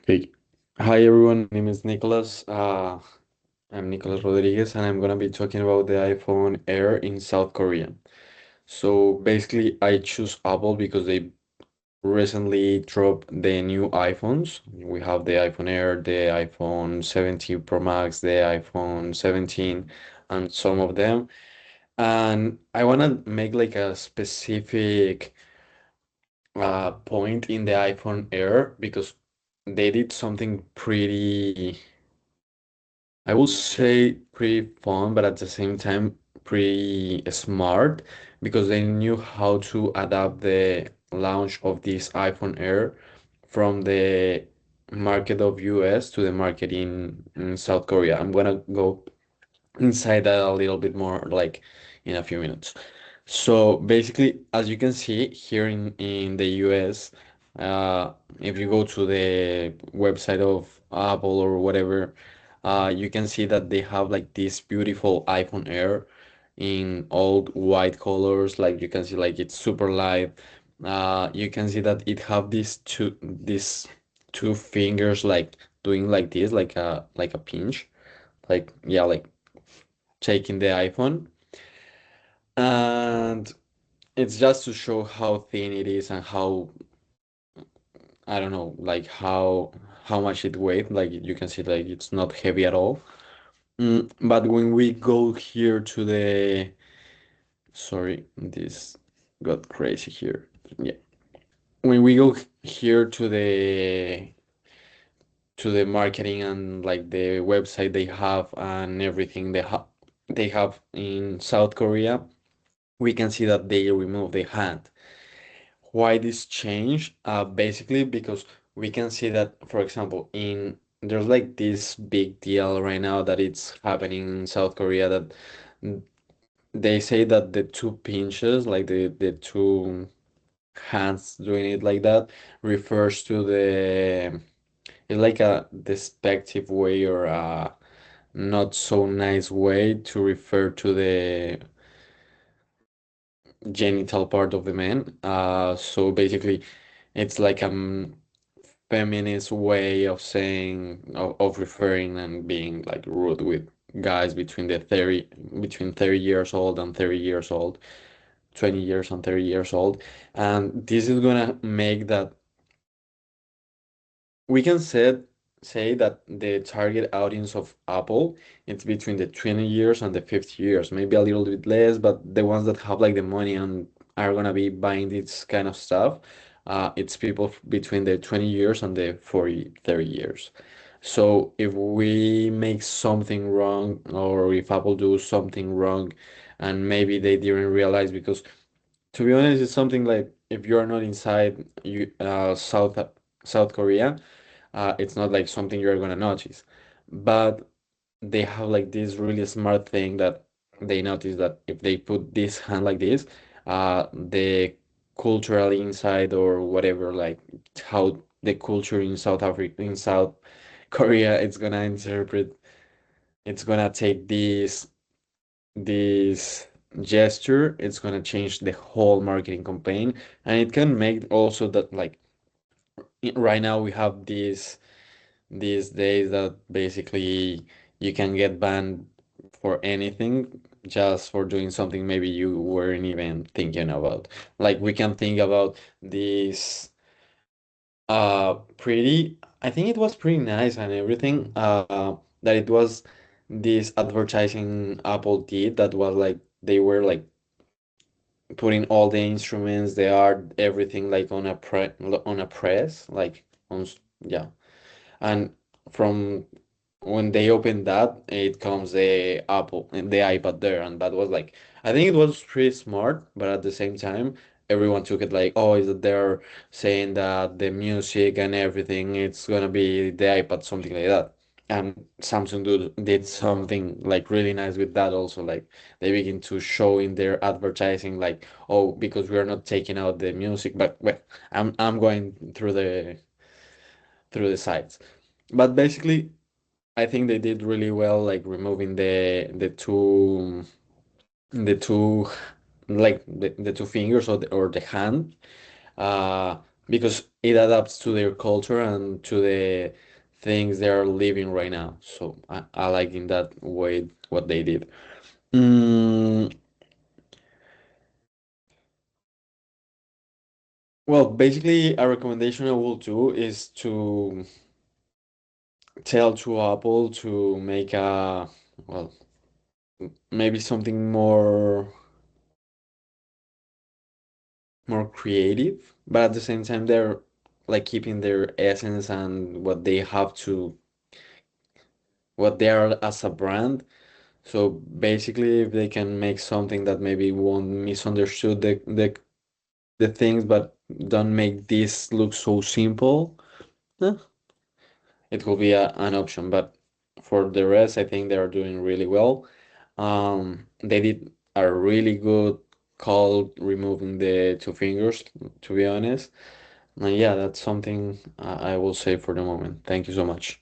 Hey, hi everyone. My name is Nicholas. I'm Nicholas Rodriguez, and I'm gonna be talking about the iPhone Air in South Korea. So basically, I choose Apple because they recently dropped the new iPhones. We have the iPhone Air, the iPhone 17 Pro Max, the iPhone 17, and some of them. And I wanna make like a specific point in the iPhone Air because they did something pretty. I would say pretty fun, but at the same time pretty smart because they knew how to adapt the launch of this iPhone Air from the market of US to the market in South Korea. I'm gonna go inside that a little bit more like in a few minutes. So basically, as you can see here in the US, uh, if you go to the website of Apple or whatever, you can see that they have like this beautiful iPhone Air in all white colors. Like you can see, like it's super light. You can see that it have these two fingers like doing like this, like a pinch, like yeah, like taking the iPhone. And it's just to show how thin it is and how, I don't know, like how much it weighs. Like you can see, like it's not heavy at all. But when we go here to the, sorry, this got crazy here. Yeah. When we go here to the marketing and like the website they have and everything they have in South Korea, we can see that they remove the hand. Why this change? Basically because we can see that, for example, in there's like this big deal right now that it's happening in South Korea that they say that the two pinches, like the two hands doing it like that, refers to it's like a despective way or a not so nice way to refer to the genital part of the man. So basically, it's like a feminist way of saying of referring and being like rude with guys between 30 years old and 30 years old, 20 years and 30 years old. And this is gonna make that we can say that the target audience of Apple it's between the 20 years and the 50 years, maybe a little bit less, but the ones that have like the money and are gonna be buying this kind of stuff, it's people between the 20 years and the 40, 30 years. So if we make something wrong or if Apple do something wrong and maybe they didn't realize because to be honest, it's something like if you're not inside South Korea, it's not like something you're gonna notice. But they have like this really smart thing that they notice that if they put this hand like this, the cultural inside or whatever, like how the culture in South Africa, in South Korea, it's gonna take this gesture, it's gonna change the whole marketing campaign, and it can make also that like right now we have these days that basically you can get banned for anything just for doing something maybe you weren't even thinking about. Like we can think about this pretty I think it was pretty nice and everything that it was this advertising Apple did that was like they were like putting all the instruments, the art, everything like on a press like yeah. And from when they opened that, it comes the Apple and the iPad there, and that was like, I think it was pretty smart, but at the same time, everyone took it like, oh, is that they're saying that the music and everything, it's gonna be the iPad, something like that. And Samsung did something like really nice with that also. Like they begin to show in their advertising, like, oh, because we are not taking out the music, but well, I'm going through the sites. But basically, I think they did really well, like removing the two like the two fingers or the hand. because it adapts to their culture and to the things they are living right now. So I like in that way what they did. Mm, well, basically, a recommendation I will do is to tell to Apple to make a, well, maybe something more creative, but at the same time they're like keeping their essence and what they have to what they are as a brand. So basically, if they can make something that maybe won't misunderstood the things, but don't make this look so simple, eh, it will be an option. But for the rest, I think they are doing really well. They did a really good call removing the two fingers, to be honest. And yeah, that's something I will say for the moment. Thank you so much.